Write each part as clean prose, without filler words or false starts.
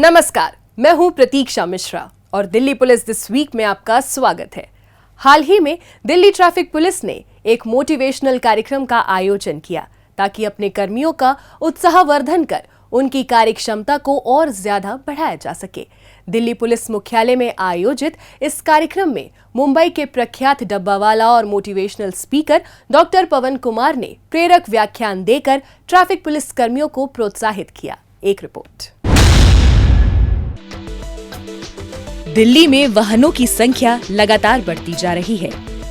नमस्कार, मैं हूं प्रतीक्षा मिश्रा और दिल्ली पुलिस दिस वीक में आपका स्वागत है। हाल ही में दिल्ली ट्रैफिक पुलिस ने एक मोटिवेशनल कार्यक्रम का आयोजन किया ताकि अपने कर्मियों का उत्साहवर्धन कर उनकी कार्यक्षमता को और ज्यादा बढ़ाया जा सके। दिल्ली पुलिस मुख्यालय में आयोजित इस कार्यक्रम में मुंबई के प्रख्यात डब्बावाला और मोटिवेशनल स्पीकर डॉक्टर पवन कुमार ने प्रेरक व्याख्यान देकर ट्रैफिक पुलिस कर्मियों को प्रोत्साहित किया। एक रिपोर्ट। दिल्ली में वाहनों की संख्या लगातार बढ़ती जा रही है।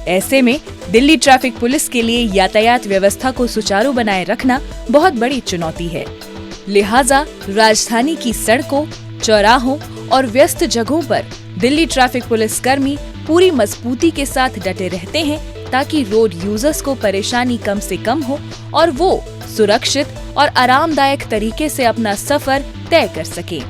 ऐसे में दिल्ली ट्रैफिक पुलिस के लिए यातायात व्यवस्था को सुचारू बनाए रखना बहुत बड़ी चुनौती है। लिहाजा राजधानी की सड़कों, चौराहों और व्यस्त जगहों पर दिल्ली ट्रैफिक पुलिस कर्मी पूरी मजबूती के साथ डटे रहते हैं ताकि रोड यूजर्स को परेशानी कम से कम हो और वो सुरक्षित और आरामदायक तरीके से अपना सफर तय कर सके।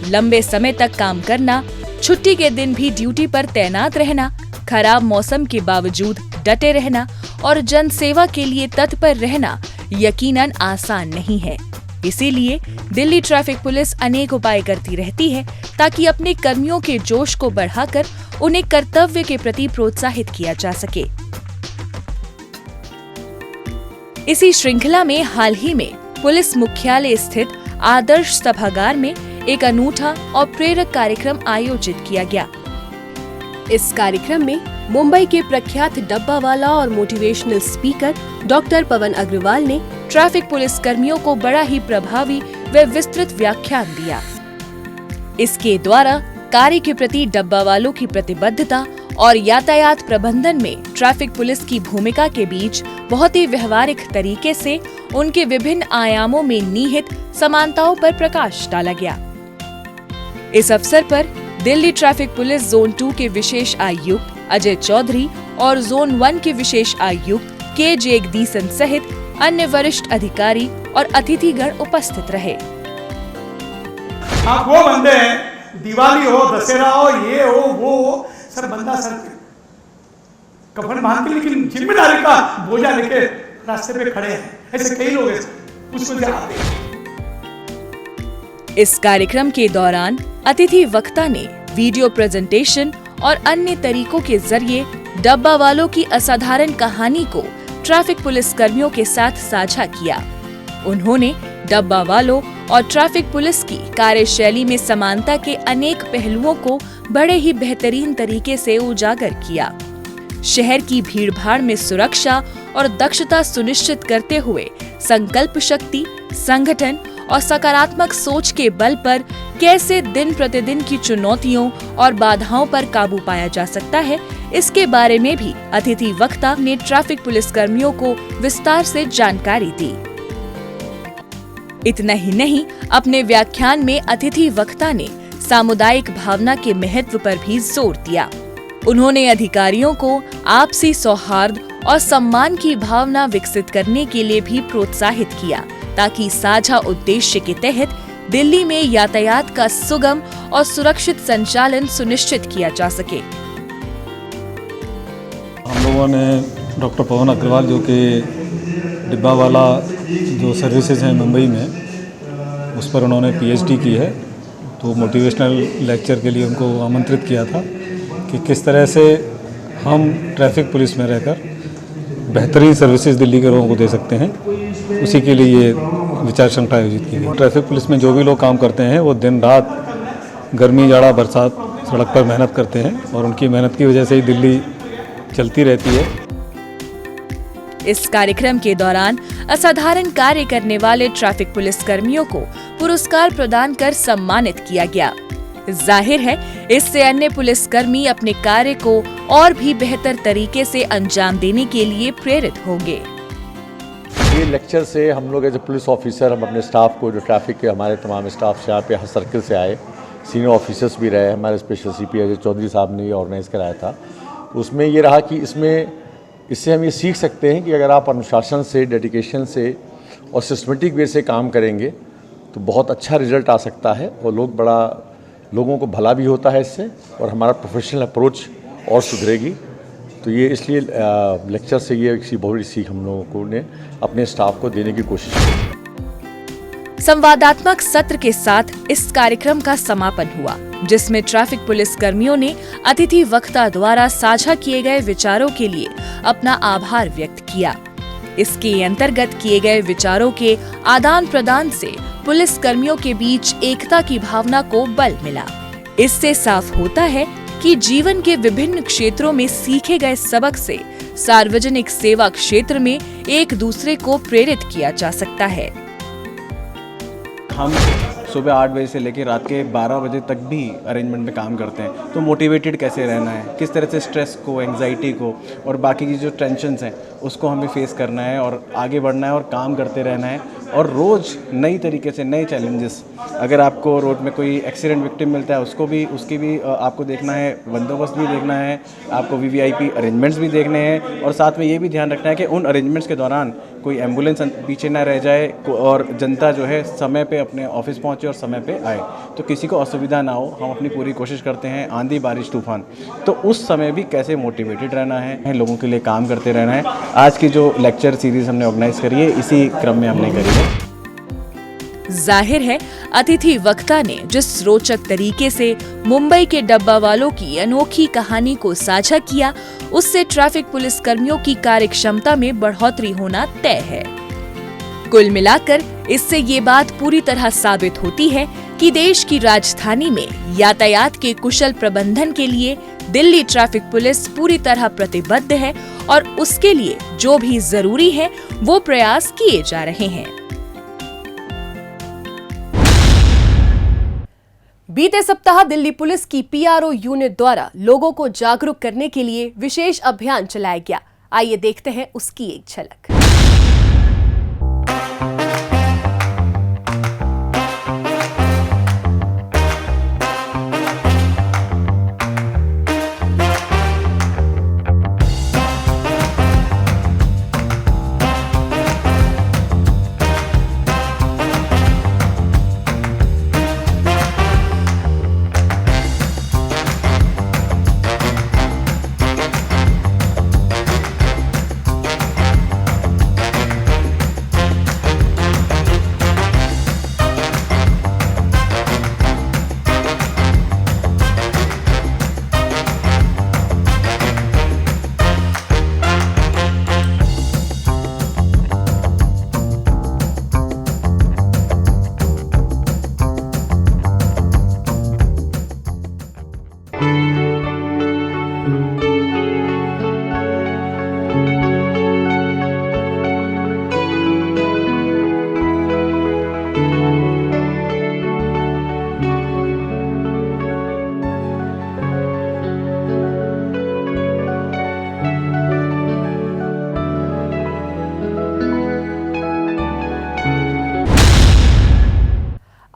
लंबे समय तक काम करना, छुट्टी के दिन भी ड्यूटी पर तैनात रहना, खराब मौसम के बावजूद डटे रहना और जन सेवा के लिए तत्पर रहना यकीनन आसान नहीं है। इसीलिए दिल्ली ट्रैफिक पुलिस अनेक उपाय करती रहती है ताकि अपने कर्मियों के जोश को बढ़ाकर उन्हें कर्तव्य के प्रति प्रोत्साहित किया जा सके। इसी श्रृंखला में हाल ही में पुलिस मुख्यालय स्थित आदर्श सभागार में एक अनूठा और प्रेरक कार्यक्रम आयोजित किया गया। इस कार्यक्रम में मुंबई के प्रख्यात डब्बावाला और मोटिवेशनल स्पीकर डॉक्टर पवन अग्रवाल ने ट्रैफिक पुलिस कर्मियों को बड़ा ही प्रभावी व विस्तृत व्याख्यान दिया। इसके द्वारा कार्य के प्रति डब्बावालों की प्रतिबद्धता और यातायात प्रबंधन में ट्रैफिक पुलिस की भूमिका के बीच बहुत ही व्यवहारिक तरीके से उनके विभिन्न आयामों में निहित समानताओं पर प्रकाश डाला गया। इस अवसर पर दिल्ली ट्रैफिक पुलिस जोन 2 के विशेष आयुक्त अजय चौधरी और जोन 1 के विशेष आयुक्त के जगदीशन सहित अन्य वरिष्ठ अधिकारी और अतिथिगण उपस्थित रहे। आप वो बंदे हैं, दिवाली हो, दशहरा हो, ये हो, वो हो, सर बंदा सर कफन बांध के लेकिन जिम्मेदारी का बोझा लेके रास्ते पे खड़े हैं। ऐसे कई लोग हैं, उसको जवाब दें। इस कार्यक्रम के दौरान अतिथि वक्ता ने वीडियो प्रेजेंटेशन और अन्य तरीकों के जरिए डब्बा वालों की असाधारण कहानी को ट्रैफिक पुलिस कर्मियों के साथ साझा किया। उन्होंने डब्बा वालों और ट्रैफिक पुलिस की कार्यशैली में समानता के अनेक पहलुओं को बड़े ही बेहतरीन तरीके से उजागर किया। शहर की भीड़भाड़ में सुरक्षा और दक्षता सुनिश्चित करते हुए संकल्प शक्ति, संगठन और सकारात्मक सोच के बल पर कैसे दिन प्रतिदिन की चुनौतियों और बाधाओं पर काबू पाया जा सकता है, इसके बारे में भी अतिथि वक्ता ने ट्रैफिक पुलिस कर्मियों को विस्तार से जानकारी दी। इतना ही नहीं, अपने व्याख्यान में अतिथि वक्ता ने सामुदायिक भावना के महत्व पर भी जोर दिया। उन्होंने अधिकारियों को आपसी सौहार्द और सम्मान की भावना विकसित करने के लिए भी प्रोत्साहित किया ताकि साझा उद्देश्य के तहत दिल्ली में यातायात का सुगम और सुरक्षित संचालन सुनिश्चित किया जा सके। हम लोगों ने डॉक्टर पवन अग्रवाल जो कि डिब्बावाला जो सर्विसेज हैं मुंबई में, उस पर उन्होंने पीएचडी की है, तो मोटिवेशनल लेक्चर के लिए उनको आमंत्रित किया था कि किस तरह से हम ट्रैफिक पुलिस में रहकर बेहतरीन सर्विसेज दिल्ली के लोगों को दे सकते हैं। उसी के लिए ये विचार श्रृंखला आयोजित की गई। ट्रैफिक पुलिस में जो भी लोग काम करते हैं वो दिन रात, गर्मी, जाड़ा, बरसात सड़क पर मेहनत करते हैं और उनकी मेहनत की वजह से ही दिल्ली चलती रहती है। इस कार्यक्रम के दौरान असाधारण कार्य करने वाले ट्रैफिक पुलिस कर्मियों को पुरस्कार प्रदान कर सम्मानित किया गया। जाहिर है, इससे अन्य पुलिसकर्मी अपने कार्य को और भी बेहतर तरीके से अंजाम देने के लिए प्रेरित होंगे। ये लेक्चर से हम लोग एज ए पुलिस ऑफिसर, हम अपने स्टाफ को, जो ट्रैफिक के हमारे तमाम स्टाफ यहाँ पे हर सर्कल से आए, सीनियर ऑफिसर्स भी रहे, हमारे स्पेशल सीपी अजय चौधरी साहब ने ऑर्गेनाइज कराया था। उसमें ये रहा कि इससे हम ये सीख सकते हैं कि अगर आप अनुशासन से, डेडिकेशन से और सिस्टमेटिक वे से काम करेंगे तो बहुत अच्छा रिजल्ट आ सकता है और लोगों को भला भी होता है इससे, और हमारा प्रोफेशनल अप्रोच और सुधरेगी। तो ये इसलिए लेक्चर से ये बहुत बड़ी सीख हम लोगों ने अपने स्टाफ को देने की कोशिश की। संवादात्मक सत्र के साथ इस कार्यक्रम का समापन हुआ, जिसमें ट्रैफिक पुलिस कर्मियों ने अतिथि वक्ता द्वारा साझा किए गए विचारों के लिए अपना आभार व्यक्त किया। इसके अंतर्गत किए गए विचारों के आदान प्रदान से पुलिस कर्मियों के बीच एकता की भावना को बल मिला। इससे साफ होता है कि जीवन के विभिन्न क्षेत्रों में सीखे गए सबक से सार्वजनिक सेवा क्षेत्र में एक दूसरे को प्रेरित किया जा सकता है। हम सुबह 8 बजे से लेकर रात के 12 बजे तक भी अरेंजमेंट में काम करते हैं, तो मोटिवेटेड कैसे रहना है, किस तरह से स्ट्रेस को, एंग्जाइटी को और बाकी की जो टेंशन्स हैं उसको हमें फेस करना है और आगे बढ़ना है और काम करते रहना है। और रोज़ नई तरीके से नए चैलेंजेस, अगर आपको रोड में कोई एक्सीडेंट विक्टिम मिलता है उसकी भी आपको देखना है, बंदोबस्त भी देखना है, आपको VVIP अरेंजमेंट्स भी देखने हैं और साथ में ये भी ध्यान रखना है कि उन अरेंजमेंट्स के दौरान कोई एम्बुलेंस पीछे ना रह जाए और जनता जो है समय पे अपने ऑफिस पहुंचे और समय पे आए, तो किसी को असुविधा ना हो। हम अपनी पूरी कोशिश करते हैं। आंधी बारिश तूफान, तो उस समय भी कैसे मोटिवेटेड रहना है, लोगों के लिए काम करते रहना है। आज की जो लेक्चर सीरीज हमने ऑर्गेनाइज करी है, इसी क्रम में हमने करी है। जाहिर है, अतिथि वक्ता ने जिस रोचक तरीके से मुंबई के डब्बा वालों की अनोखी कहानी को साझा किया, उससे ट्रैफिक पुलिस कर्मियों की कार्यक्षमता में बढ़ोतरी होना तय है। कुल मिलाकर इससे ये बात पूरी तरह साबित होती है कि देश की राजधानी में यातायात के कुशल प्रबंधन के लिए दिल्ली ट्रैफिक पुलिस पूरी तरह प्रतिबद्ध है और उसके लिए जो भी जरूरी है वो प्रयास किए जा रहे हैं। बीते सप्ताह दिल्ली पुलिस की PRO यूनिट द्वारा लोगों को जागरूक करने के लिए विशेष अभियान चलाया गया। आइए देखते हैं उसकी एक झलक।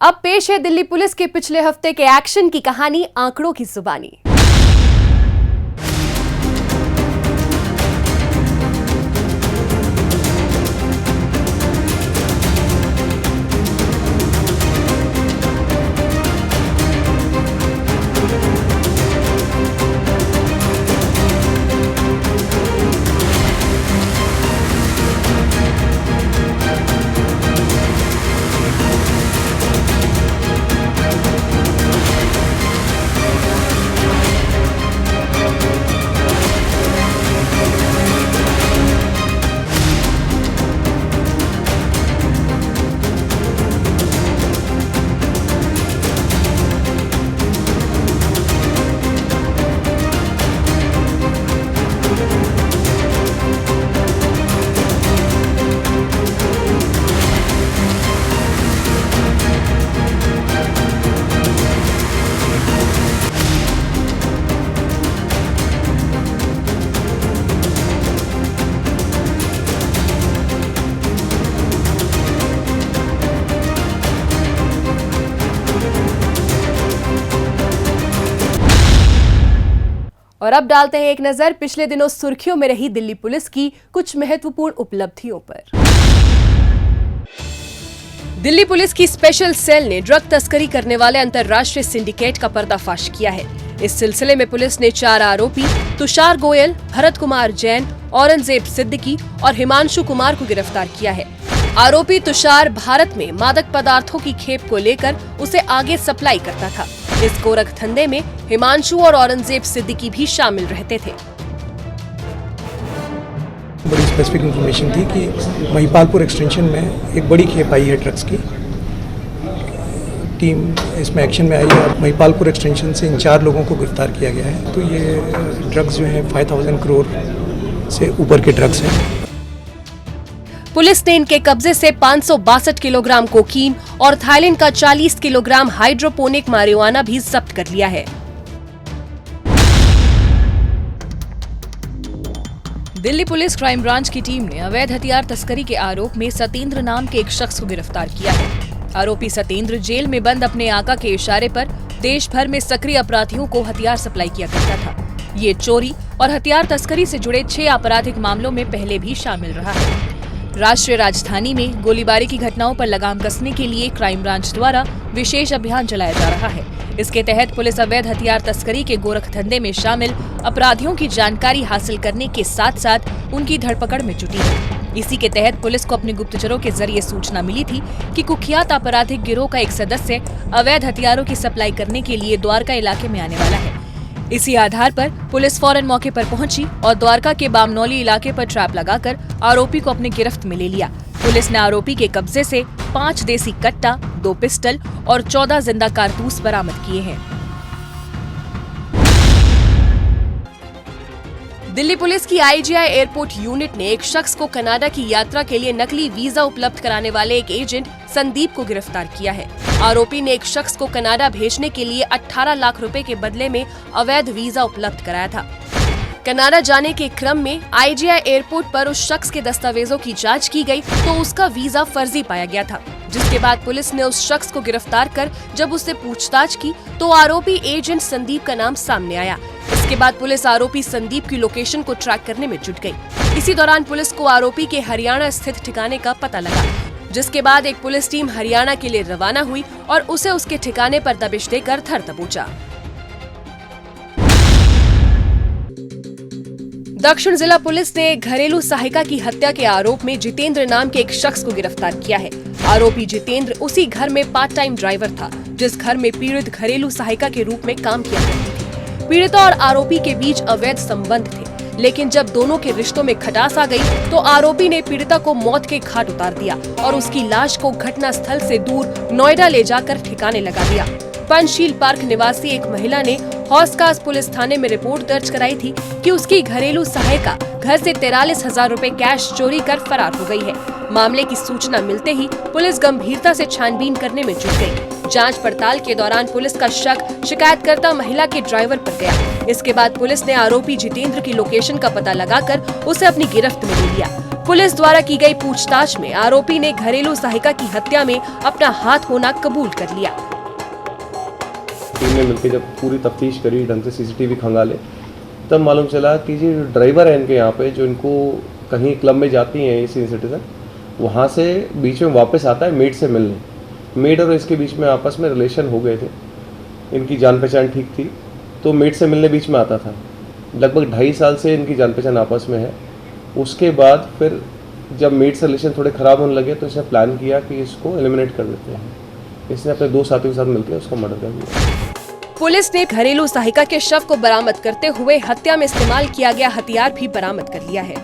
अब पेश है दिल्ली पुलिस के पिछले हफ्ते के एक्शन की कहानी आंकड़ों की जुबानी। और अब डालते हैं एक नजर पिछले दिनों सुर्खियों में रही दिल्ली पुलिस की कुछ महत्वपूर्ण उपलब्धियों पर। दिल्ली पुलिस की स्पेशल सेल ने ड्रग तस्करी करने वाले अंतर्राष्ट्रीय सिंडिकेट का पर्दाफाश किया है। इस सिलसिले में पुलिस ने 4 आरोपी तुषार गोयल, भरत कुमार जैन, औरंगजेब सिद्दीकी और हिमांशु कुमार को गिरफ्तार किया है। आरोपी तुषार भारत में मादक पदार्थों की खेप को लेकर उसे आगे सप्लाई करता था। इस गोरख धंधे में हिमांशु और औरंगजेब सिद्दीकी भी शामिल रहते थे। बड़ी स्पेसिफिक इन्फॉर्मेशन थी कि महिपालपुर एक्सटेंशन में एक बड़ी खेप आई है ड्रग्स की। टीम इसमें एक्शन में आई है और महिपालपुर एक्सटेंशन से इन 4 लोगों को गिरफ्तार किया गया है। तो ये ड्रग्स जो हैं 5000 करोड़ से ऊपर के ड्रग्स हैं। पुलिस ने इनके कब्जे से 562 किलोग्राम कोकीन और थाईलैंड का 40 किलोग्राम हाइड्रोपोनिक मारिजुआना भी जब्त कर लिया है। दिल्ली पुलिस क्राइम ब्रांच की टीम ने अवैध हथियार तस्करी के आरोप में सतेंद्र नाम के एक शख्स को गिरफ्तार किया है। आरोपी सतेंद्र जेल में बंद अपने आका के इशारे पर देश भर में सक्रिय अपराधियों को हथियार सप्लाई किया करता था। ये चोरी और हथियार तस्करी से जुड़े 6 आपराधिक मामलों में पहले भी शामिल रहा है। राष्ट्रीय राजधानी में गोलीबारी की घटनाओं पर लगाम कसने के लिए क्राइम ब्रांच द्वारा विशेष अभियान चलाया जा रहा है। इसके तहत पुलिस अवैध हथियार तस्करी के गोरख धंधे में शामिल अपराधियों की जानकारी हासिल करने के साथ साथ उनकी धरपकड़ में जुटी है। इसी के तहत पुलिस को अपने गुप्तचरों के जरिए सूचना मिली थी कि कुख्यात आपराधिक गिरोह का एक सदस्य अवैध हथियारों की सप्लाई करने के लिए द्वारका इलाके में आने वाला है। इसी आधार पर पुलिस फौरन मौके पर पहुंची और द्वारका के बामनौली इलाके पर ट्रैप लगाकर आरोपी को अपने गिरफ्त में ले लिया। पुलिस ने आरोपी के कब्जे से 5 देसी कट्टा, 2 पिस्टल और 14 जिंदा कारतूस बरामद किए हैं। दिल्ली पुलिस की आईजीआई एयरपोर्ट यूनिट ने एक शख्स को कनाडा की यात्रा के लिए नकली वीजा उपलब्ध कराने वाले एक एजेंट संदीप को गिरफ्तार किया है। आरोपी ने एक शख्स को कनाडा भेजने के लिए 18 लाख रुपए के बदले में अवैध वीजा उपलब्ध कराया था। कनाडा जाने के क्रम में आईजीआई एयरपोर्ट पर उस शख्स के दस्तावेजों की जांच की गई तो उसका वीजा फर्जी पाया गया था, जिसके बाद पुलिस ने उस शख्स को गिरफ्तार कर जब उससे पूछताछ की तो आरोपी एजेंट संदीप का नाम सामने आया। इसके बाद पुलिस आरोपी संदीप की लोकेशन को ट्रैक करने में जुट गई। इसी दौरान पुलिस को आरोपी के हरियाणा स्थित ठिकाने का पता लगा, जिसके बाद एक पुलिस टीम हरियाणा के लिए रवाना हुई और उसे उसके ठिकाने पर दबिश देकर धर दबोचा। दक्षिण जिला पुलिस ने घरेलू सहायिका की हत्या के आरोप में जितेंद्र नाम के एक शख्स को गिरफ्तार किया है। आरोपी जितेंद्र उसी घर में पार्ट टाइम ड्राइवर था जिस घर में पीड़ित घरेलू सहायिका के रूप में काम किया करती थी। पीड़िता और आरोपी के बीच अवैध संबंध थे, लेकिन जब दोनों के रिश्तों में खटास आ गई तो आरोपी ने पीड़िता को मौत के घाट उतार दिया और उसकी लाश को घटना स्थल से दूर नोएडा ले जाकर ठिकाने लगा दिया। पंचशील पार्क निवासी एक महिला ने हौसखास पुलिस थाने में रिपोर्ट दर्ज कराई थी कि उसकी घरेलू सहायिका घर से 43,000 रुपए कैश चोरी कर फरार हो गई है। मामले की सूचना मिलते ही पुलिस गंभीरता से छानबीन करने में जुट गई। जांच पड़ताल के दौरान पुलिस का शक शिकायतकर्ता महिला के ड्राइवर पर गया। इसके बाद पुलिस ने आरोपी जितेंद्र की लोकेशन का पता लगाकर उसे अपनी गिरफ्त में ले लिया। पुलिस द्वारा की गई पूछताछ में आरोपी ने घरेलू सहायिका की हत्या में अपना हाथ होना कबूल कर लिया। टीम ने मिलकर जब पूरी तफ्तीश करी, ढंग से सीसीटीवी खंगाले, तब मालूम चला कि जो ड्राइवर है इनके यहाँ पे, जो इनको कहीं क्लब में जाती हैं ये सीनियर सिटीजन, वहाँ से बीच में वापस आता है मेड से मिलने। मेड और इसके बीच में आपस में रिलेशन हो गए थे, इनकी जान पहचान ठीक थी, तो मेड से मिलने बीच में आता था। लगभग 2.5 साल से इनकी जान पहचान आपस में है। उसके बाद फिर जब मेड से रिलेशन थोड़े ख़राब होने लगे तो इसने प्लान किया कि इसको एलिमिनेट कर देते हैं। इसने अपने 2 साथियों के साथ मिलकर उसको मर्डर कर दिया। पुलिस ने घरेलू सहायिका के शव को बरामद करते हुए हत्या में इस्तेमाल किया गया हथियार भी बरामद कर लिया है।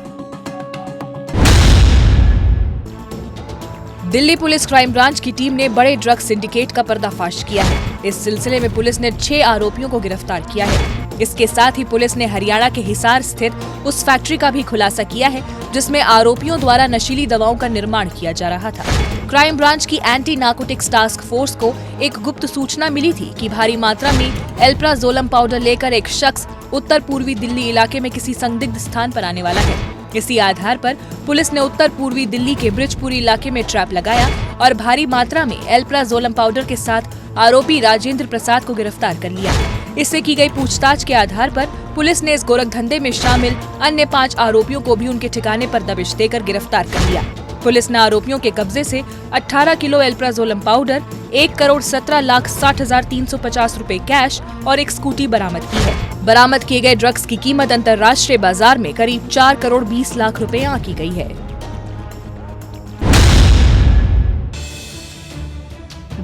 दिल्ली पुलिस क्राइम ब्रांच की टीम ने बड़े ड्रग सिंडिकेट का पर्दाफाश किया है। इस सिलसिले में पुलिस ने 6 आरोपियों को गिरफ्तार किया है। इसके साथ ही पुलिस ने हरियाणा के हिसार स्थित उस फैक्ट्री का भी खुलासा किया है जिसमें आरोपियों द्वारा नशीली दवाओं का निर्माण किया जा रहा था। क्राइम ब्रांच की एंटी नार्कोटिक्स टास्क फोर्स को एक गुप्त सूचना मिली थी कि भारी मात्रा में एल्प्राजोलम पाउडर लेकर एक शख्स उत्तर पूर्वी दिल्ली इलाके में किसी संदिग्ध स्थान पर आने वाला है। इसी आधार पर पुलिस ने उत्तर पूर्वी दिल्ली के ब्रिजपुरी इलाके में ट्रैप लगाया और भारी मात्रा में एल्प्राजोलम पाउडर के साथ आरोपी राजेंद्र प्रसाद को गिरफ्तार कर लिया। इससे की गई पूछताछ के आधार पर पुलिस ने इस गोरख धंधे में शामिल अन्य 5 आरोपियों को भी उनके ठिकाने पर दबिश देकर गिरफ्तार कर लिया। पुलिस ने आरोपियों के कब्जे से 18 किलो एल्प्राजोलम पाउडर, 1,17,60,350 रुपए कैश और एक स्कूटी बरामद की है। बरामद किए गए ड्रग्स की कीमत अंतर्राष्ट्रीय बाजार में करीब 4 करोड़ 20 लाख रुपए आंकी गई है।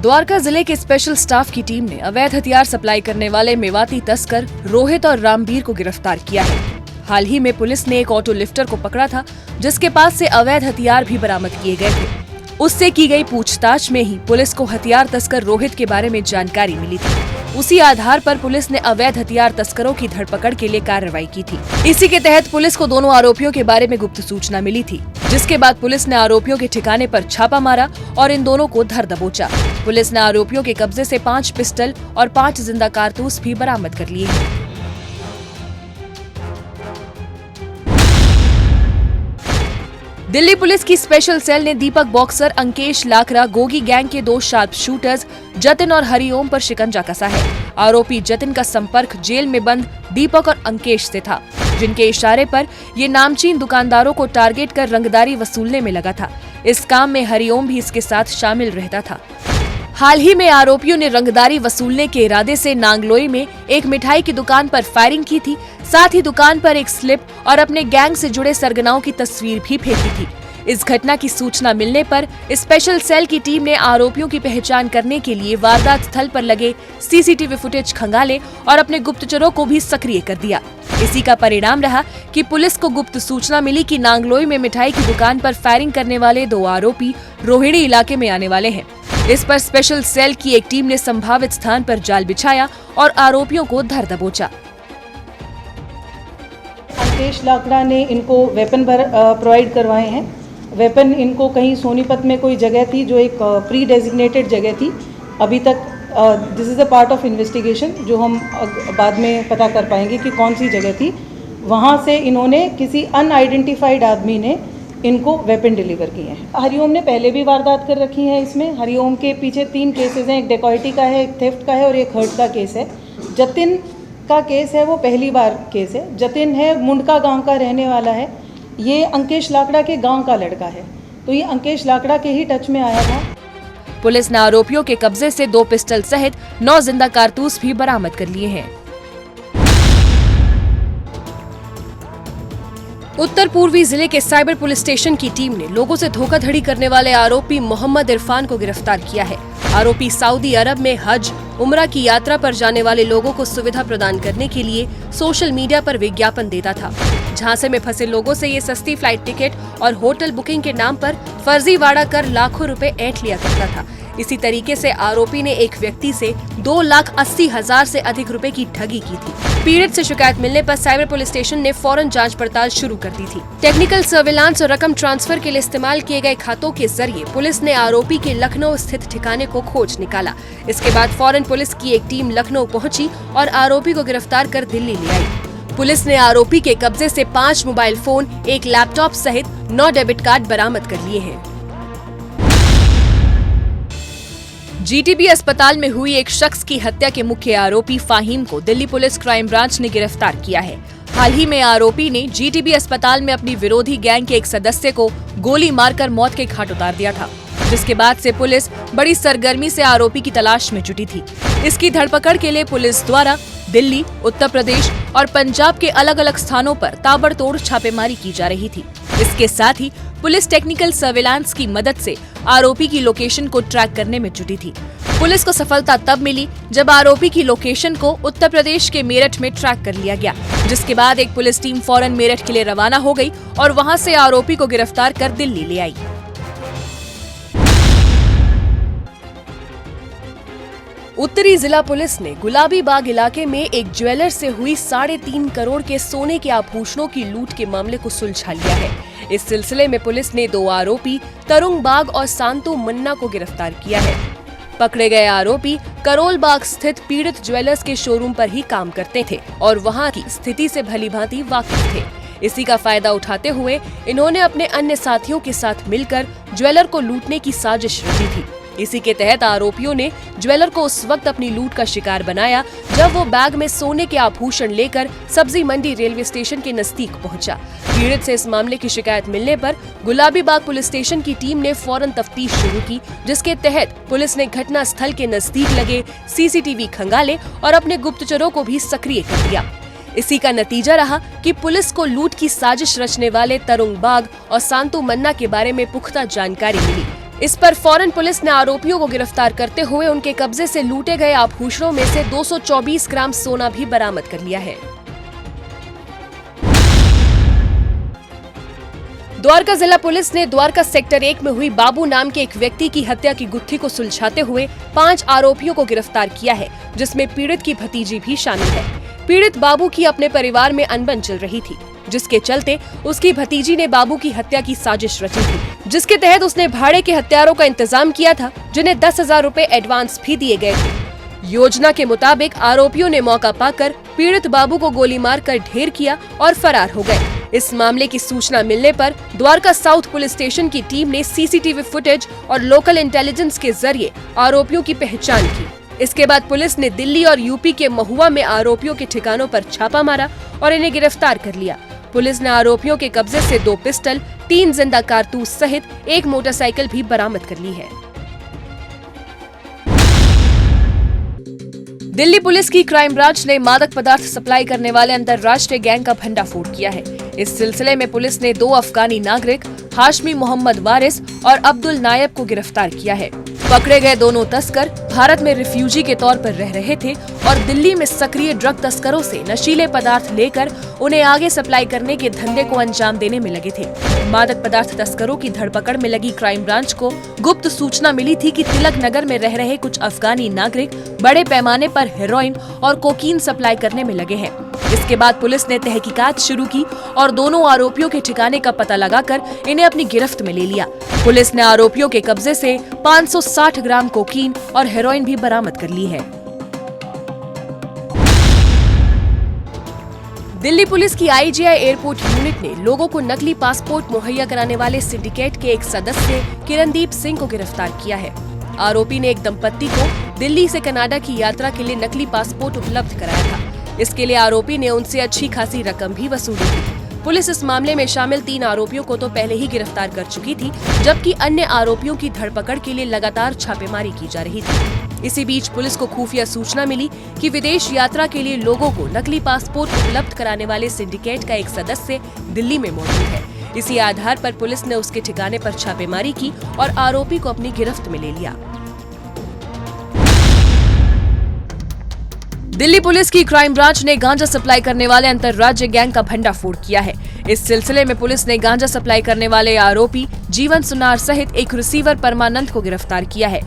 द्वारका जिले के स्पेशल स्टाफ की टीम ने अवैध हथियार सप्लाई करने वाले मेवाती तस्कर रोहित और रामबीर को गिरफ्तार किया है। हाल ही में पुलिस ने एक ऑटो लिफ्टर को पकड़ा था, जिसके पास से अवैध हथियार भी बरामद किए गए थे। उससे की गई पूछताछ में ही पुलिस को हथियार तस्कर रोहित के बारे में जानकारी मिली थी। उसी आधार पर पुलिस ने अवैध हथियार तस्करों की धरपकड़ के लिए कार्रवाई की थी। इसी के तहत पुलिस को दोनों आरोपियों के बारे में गुप्त सूचना मिली थी, जिसके बाद पुलिस ने आरोपियों के ठिकाने पर छापा मारा और इन दोनों को धर दबोचा। पुलिस ने आरोपियों के कब्जे से 5 पिस्टल और 5 जिंदा कारतूस भी बरामद कर लिए हैं। दिल्ली पुलिस की स्पेशल सेल ने दीपक बॉक्सर, अंकेश लाखरा, गोगी गैंग के 2 शार्प शूटर्स जतिन और हरिओम पर शिकंजा कसा है। आरोपी जतिन का संपर्क जेल में बंद दीपक और अंकेश से था, जिनके इशारे पर ये नामचीन दुकानदारों को टारगेट कर रंगदारी वसूलने में लगा था। इस काम में हरिओम भी इसके साथ शामिल रहता था। हाल ही में आरोपियों ने रंगदारी वसूलने के इरादे से नांगलोई में एक मिठाई की दुकान पर फायरिंग की थी। साथ ही दुकान पर एक स्लिप और अपने गैंग से जुड़े सरगनाओं की तस्वीर भी फेंकी थी। इस घटना की सूचना मिलने पर स्पेशल सेल की टीम ने आरोपियों की पहचान करने के लिए वारदात स्थल पर लगे सीसीटीवी फुटेज खंगाले और अपने गुप्तचरों को भी सक्रिय कर दिया। इसी का परिणाम रहा कि पुलिस को गुप्त सूचना मिली कि नांगलोई में मिठाई की दुकान पर फायरिंग करने वाले 2 आरोपी रोहिणी इलाके में आने वाले हैं। इस पर स्पेशल सेल की एक टीम ने संभावित स्थान पर जाल बिछाया और आरोपियों को धर दबोचा। अंकेश लाखड़ा ने इनको वेपन प्रोवाइड करवाए हैं। वेपन इनको कहीं सोनीपत में कोई जगह थी जो एक प्री डेजिग्नेटेड जगह थी। अभी तक this is a part of investigation, जो हम बाद में पता कर पाएंगे कि कौन सी जगह थी। वहाँ से इन्होंने किसी अनआइडेंटिफाइड आदमी ने इनको वेपन डिलीवर किए हैं। हरिओम ने पहले भी वारदात कर रखी है। इसमें हरिओम के पीछे 3 केसेस हैं, एक डेकॉइटी का है, एक थेफ्ट का है और एक हर्ट का केस है। जतिन का केस है वो पहली बार केस है। जतिन है मुंडका गांव का रहने वाला है। ये अंकेश लाखड़ा के गांव का लड़का है, तो ये अंकेश लाखड़ा के ही टच में आया था। पुलिस ने आरोपियों के कब्जे से 2 पिस्टल सहित 9 जिंदा कारतूस भी बरामद कर लिए हैं। उत्तर पूर्वी जिले के साइबर पुलिस स्टेशन की टीम ने लोगों से धोखाधड़ी करने वाले आरोपी मोहम्मद इरफान को गिरफ्तार किया है। आरोपी सऊदी अरब में हज उम्रा की यात्रा पर जाने वाले लोगों को सुविधा प्रदान करने के लिए सोशल मीडिया पर विज्ञापन देता था। झांसे में फंसे लोगों से ये सस्ती फ्लाइट टिकट और होटल बुकिंग के नाम पर फर्जीवाड़ा कर लाखों रुपए ऐंठ लिया करता था। इसी तरीके से आरोपी ने एक व्यक्ति से 2,80,000 से अधिक रुपए की ठगी की थी। पीड़ित से शिकायत मिलने पर साइबर पुलिस स्टेशन ने फौरन जांच पड़ताल शुरू कर दी थी। टेक्निकल सर्विलांस और रकम ट्रांसफर के लिए इस्तेमाल किए गए खातों के जरिए पुलिस ने आरोपी के लखनऊ स्थित ठिकाने को खोज निकाला। इसके बाद फौरन पुलिस की एक टीम लखनऊ पहुंची और आरोपी को गिरफ्तार कर दिल्ली ले आई। पुलिस ने आरोपी के कब्जे से 5 मोबाइल फोन, 1 लैपटॉप सहित 9 डेबिट कार्ड बरामद कर लिए हैं। जीटीबी अस्पताल में हुई एक शख्स की हत्या के मुख्य आरोपी फाहिम को दिल्ली पुलिस क्राइम ब्रांच ने गिरफ्तार किया है। हाल ही में आरोपी ने जीटीबी अस्पताल में अपनी विरोधी गैंग के एक सदस्य को गोली मारकर मौत के घाट उतार दिया था, जिसके बाद से पुलिस बड़ी सरगर्मी से आरोपी की तलाश में जुटी थी। इसकी धरपकड़ के लिए पुलिस द्वारा दिल्ली, उत्तर प्रदेश और पंजाब के अलग अलग स्थानों पर ताबड़तोड़ छापेमारी की जा रही थी। इसके साथ ही पुलिस टेक्निकल सर्विलांस की मदद से आरोपी की लोकेशन को ट्रैक करने में जुटी थी। पुलिस को सफलता तब मिली जब आरोपी की लोकेशन को उत्तर प्रदेश के मेरठ में ट्रैक कर लिया गया, जिसके बाद एक पुलिस टीम फौरन मेरठ के लिए रवाना हो गई और वहां से आरोपी को गिरफ्तार कर दिल्ली ले आई। उत्तरी जिला पुलिस ने गुलाबी बाग इलाके में एक ज्वेलर से हुई 3.5 करोड़ के सोने के आभूषणों की लूट के मामले को सुलझा लिया है। इस सिलसिले में पुलिस ने 2 आरोपी तरुंग बाग और सांतु मन्ना को गिरफ्तार किया है। पकड़े गए आरोपी करोल बाग स्थित पीड़ित ज्वेलर्स के शोरूम पर ही काम करते थे और वहां की स्थिति से भलीभांति वाकिफ थे। इसी का फायदा उठाते हुए इन्होंने अपने अन्य साथियों के साथ मिलकर ज्वेलर को लूटने की साजिश रची थी। इसी के तहत आरोपियों ने ज्वेलर को उस वक्त अपनी लूट का शिकार बनाया जब वो बैग में सोने के आभूषण लेकर सब्जी मंडी रेलवे स्टेशन के नजदीक पहुंचा। पीड़ित से इस मामले की शिकायत मिलने पर गुलाबी बाग पुलिस स्टेशन की टीम ने फौरन तफ्तीश शुरू की, जिसके तहत पुलिस ने घटना स्थल के नजदीक लगे सीसीटीवी खंगाले और अपने गुप्तचरों को भी सक्रिय कर दिया। इसी का नतीजा रहा कि पुलिस को लूट की साजिश रचने वाले तरुंग बाग और सांतु मन्ना के बारे में पुख्ता जानकारी मिली। इस पर फौरन पुलिस ने आरोपियों को गिरफ्तार करते हुए उनके कब्जे से लूटे गए आभूषणों में से 224 ग्राम सोना भी बरामद कर लिया है। द्वारका जिला पुलिस ने द्वारका सेक्टर 1 में हुई बाबू नाम के एक व्यक्ति की हत्या की गुत्थी को सुलझाते हुए 5 आरोपियों को गिरफ्तार किया है, जिसमें पीड़ित की भतीजी भी शामिल है। पीड़ित बाबू की अपने परिवार में अनबन चल रही थी, जिसके चलते उसकी भतीजी ने बाबू की हत्या की साजिश रची थी, जिसके तहत उसने भाड़े के हत्यारों का इंतजाम किया था, जिन्हें 10,000 रुपए एडवांस भी दिए गए थे। योजना के मुताबिक आरोपियों ने मौका पाकर पीड़ित बाबू को गोली मारकर ढेर किया और फरार हो गए। इस मामले की सूचना मिलने पर द्वारका साउथ पुलिस स्टेशन की टीम ने सीसीटीवी फुटेज और लोकल इंटेलिजेंस के जरिए आरोपियों की पहचान की। इसके बाद पुलिस ने दिल्ली और यूपी के महुआ में आरोपियों के ठिकानों पर छापा मारा और इन्हें गिरफ्तार कर लिया। पुलिस ने आरोपियों के कब्जे से 2 पिस्टल, 3 जिंदा कारतूस सहित 1 मोटरसाइकिल भी बरामद कर ली है। दिल्ली पुलिस की क्राइम ब्रांच ने मादक पदार्थ सप्लाई करने वाले अंतर्राष्ट्रीय गैंग का भंडाफोड़ किया है। इस सिलसिले में पुलिस ने 2 अफगानी नागरिक हाशमी मोहम्मद वारिस और अब्दुल नायब को गिरफ्तार किया है। पकड़े गए दोनों तस्कर भारत में रिफ्यूजी के तौर पर रह रहे थे और दिल्ली में सक्रिय ड्रग तस्करों से नशीले पदार्थ लेकर उन्हें आगे सप्लाई करने के धंधे को अंजाम देने में लगे थे। मादक पदार्थ तस्करों की धरपकड़ में लगी क्राइम ब्रांच को गुप्त सूचना मिली थी कि तिलक नगर में रह रहे कुछ अफगानी नागरिक बड़े पैमाने पर हेरोइन और कोकीन सप्लाई करने में लगे हैं। इसके बाद पुलिस ने तहकीकात शुरू की और दोनों आरोपियों के ठिकाने का पता लगाकर इन्हें अपनी गिरफ्त में ले लिया। पुलिस ने आरोपियों के कब्जे से 560 ग्राम कोकीन और हेरोइन भी बरामद कर ली है। दिल्ली पुलिस की आईजीआई एयरपोर्ट यूनिट ने लोगों को नकली पासपोर्ट मुहैया कराने वाले सिंडिकेट के एक सदस्य किरणदीप सिंह को गिरफ्तार किया है। आरोपी ने एक दंपत्ति को दिल्ली से कनाडा की यात्रा के लिए नकली पासपोर्ट उपलब्ध कराया था। इसके लिए आरोपी ने उनसे अच्छी खासी रकम भी वसूली थी। पुलिस इस मामले में शामिल 3 आरोपियों को तो पहले ही गिरफ्तार कर चुकी थी, जबकि अन्य आरोपियों की धरपकड़ के लिए लगातार छापेमारी की जा रही थी। इसी बीच पुलिस को खुफिया सूचना मिली कि विदेश यात्रा के लिए लोगों को नकली पासपोर्ट उपलब्ध कराने वाले सिंडिकेट का एक सदस्य दिल्ली में मौजूद है। इसी आधार पर पुलिस ने उसके ठिकाने पर छापेमारी की और आरोपी को अपनी गिरफ्त में ले लिया। दिल्ली पुलिस की क्राइम ब्रांच ने गांजा सप्लाई करने वाले अंतर्राज्यीय गैंग का भंडाफोड़ किया है। इस सिलसिले में पुलिस ने गांजा सप्लाई करने वाले आरोपी जीवन सुनार सहित एक रिसीवर परमानंद को गिरफ्तार किया है।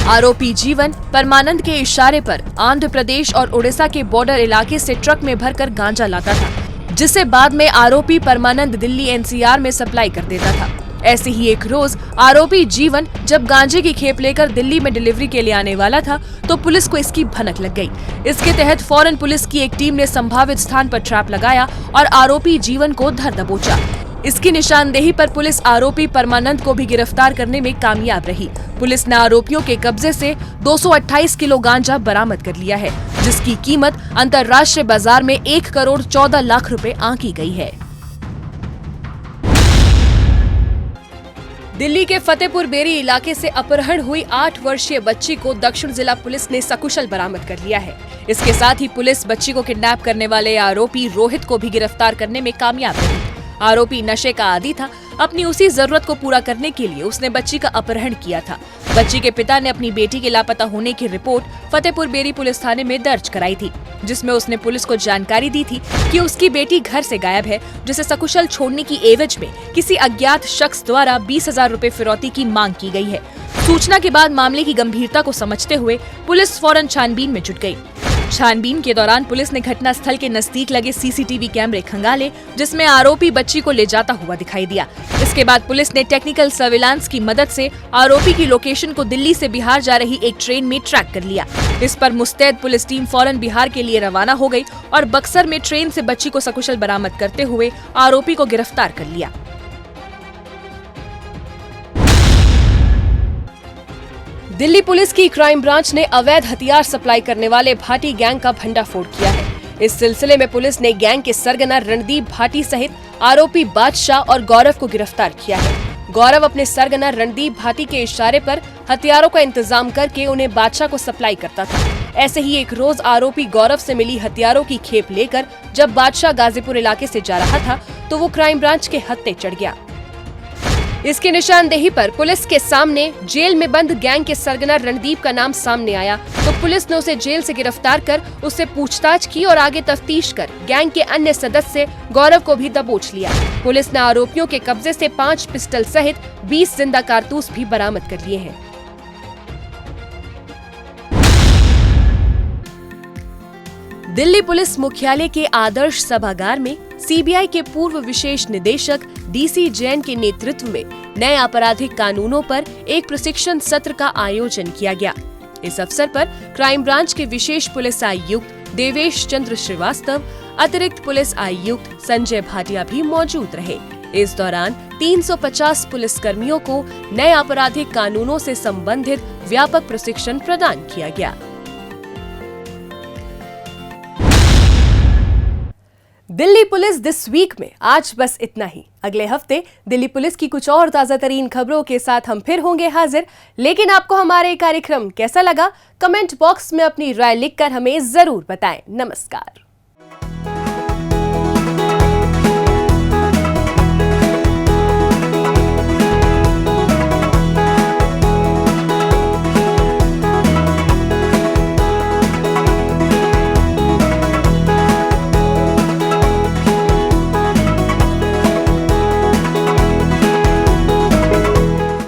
आरोपी जीवन परमानंद के इशारे पर आंध्र प्रदेश और उड़ीसा के बॉर्डर इलाके से ट्रक में भरकर गांजा लाता था, जिसे बाद में आरोपी परमानंद दिल्ली एनसीआर में सप्लाई कर देता था। ऐसे ही एक रोज आरोपी जीवन जब गांजे की खेप लेकर दिल्ली में डिलीवरी के लिए आने वाला था तो पुलिस को इसकी भनक लग गई। इसके तहत फौरन पुलिस की एक टीम ने संभावित स्थान पर ट्रैप लगाया और आरोपी जीवन को धर दबोचा। इसकी निशानदेही पर पुलिस आरोपी परमानंद को भी गिरफ्तार करने में कामयाब रही। पुलिस ने आरोपियों के कब्जे से 228 किलो गांजा बरामद कर लिया है, जिसकी कीमत अंतर्राष्ट्रीय बाजार में 1 करोड़ 14 लाख रुपए आंकी गई है। दिल्ली के फतेहपुर बेरी इलाके से अपहरण हुई 8 वर्षीय बच्ची को दक्षिण जिला पुलिस ने सकुशल बरामद कर लिया है। इसके साथ ही पुलिस बच्ची को किडनैप करने वाले आरोपी रोहित को भी गिरफ्तार करने में कामयाब रही। आरोपी नशे का आदी था। अपनी उसी जरूरत को पूरा करने के लिए उसने बच्ची का अपहरण किया था। बच्ची के पिता ने अपनी बेटी के लापता होने की रिपोर्ट फतेहपुर बेरी पुलिस थाने में दर्ज कराई थी, जिसमें उसने पुलिस को जानकारी दी थी कि उसकी बेटी घर से गायब है, जिसे सकुशल छोड़ने की एवज में किसी अज्ञात शख्स द्वारा 20,000 रुपए फिरौती की मांग की गई है। सूचना के बाद मामले की गंभीरता को समझते हुए पुलिस फौरन छानबीन में जुट गई। छानबीन के दौरान पुलिस ने घटना स्थल के नजदीक लगे सीसीटीवी कैमरे खंगाले, जिसमें आरोपी बच्ची को ले जाता हुआ दिखाई दिया। इसके बाद पुलिस ने टेक्निकल सर्विलांस की मदद से आरोपी की लोकेशन को दिल्ली से बिहार जा रही एक ट्रेन में ट्रैक कर लिया। इस पर मुस्तैद पुलिस टीम फौरन बिहार के लिए रवाना हो गई और बक्सर में ट्रेन से बच्ची को सकुशल बरामद करते हुए आरोपी को गिरफ्तार कर लिया। दिल्ली पुलिस की क्राइम ब्रांच ने अवैध हथियार सप्लाई करने वाले भाटी गैंग का भंडाफोड़ किया है। इस सिलसिले में पुलिस ने गैंग के सरगना रणदीप भाटी सहित आरोपी बादशाह और गौरव को गिरफ्तार किया है। गौरव अपने सरगना रणदीप भाटी के इशारे पर हथियारों का इंतजाम करके उन्हें बादशाह को सप्लाई करता था। ऐसे ही एक रोज आरोपी गौरव से मिली हथियारों की खेप लेकर जब बादशाह गाजीपुर इलाके से जा रहा था तो वो क्राइम ब्रांच के हत्थे चढ़ गया। इसकी निशानदेही पर पुलिस के सामने जेल में बंद गैंग के सरगना रणदीप का नाम सामने आया तो पुलिस ने उसे जेल से गिरफ्तार कर उससे पूछताछ की और आगे तफ्तीश कर गैंग के अन्य सदस्य गौरव को भी दबोच लिया। पुलिस ने आरोपियों के कब्जे से 5 पिस्टल सहित 20 जिंदा कारतूस भी बरामद कर लिए हैं। दिल्ली पुलिस मुख्यालय के आदर्श सभागार में सीबीआई के पूर्व विशेष निदेशक डीसी जैन के नेतृत्व में नए आपराधिक कानूनों पर एक प्रशिक्षण सत्र का आयोजन किया गया। इस अवसर पर क्राइम ब्रांच के विशेष पुलिस आयुक्त देवेश चंद्र श्रीवास्तव, अतिरिक्त पुलिस आयुक्त संजय भाटिया भी मौजूद रहे। इस दौरान 350 पुलिसकर्मियों को नए आपराधिक कानूनों से संबंधित व्यापक प्रशिक्षण प्रदान किया गया। दिल्ली पुलिस दिस वीक में आज बस इतना ही। अगले हफ्ते दिल्ली पुलिस की कुछ और ताजा तरीन खबरों के साथ हम फिर होंगे हाजिर। लेकिन आपको हमारे कार्यक्रम कैसा लगा, कमेंट बॉक्स में अपनी राय लिखकर हमें जरूर बताएं। नमस्कार।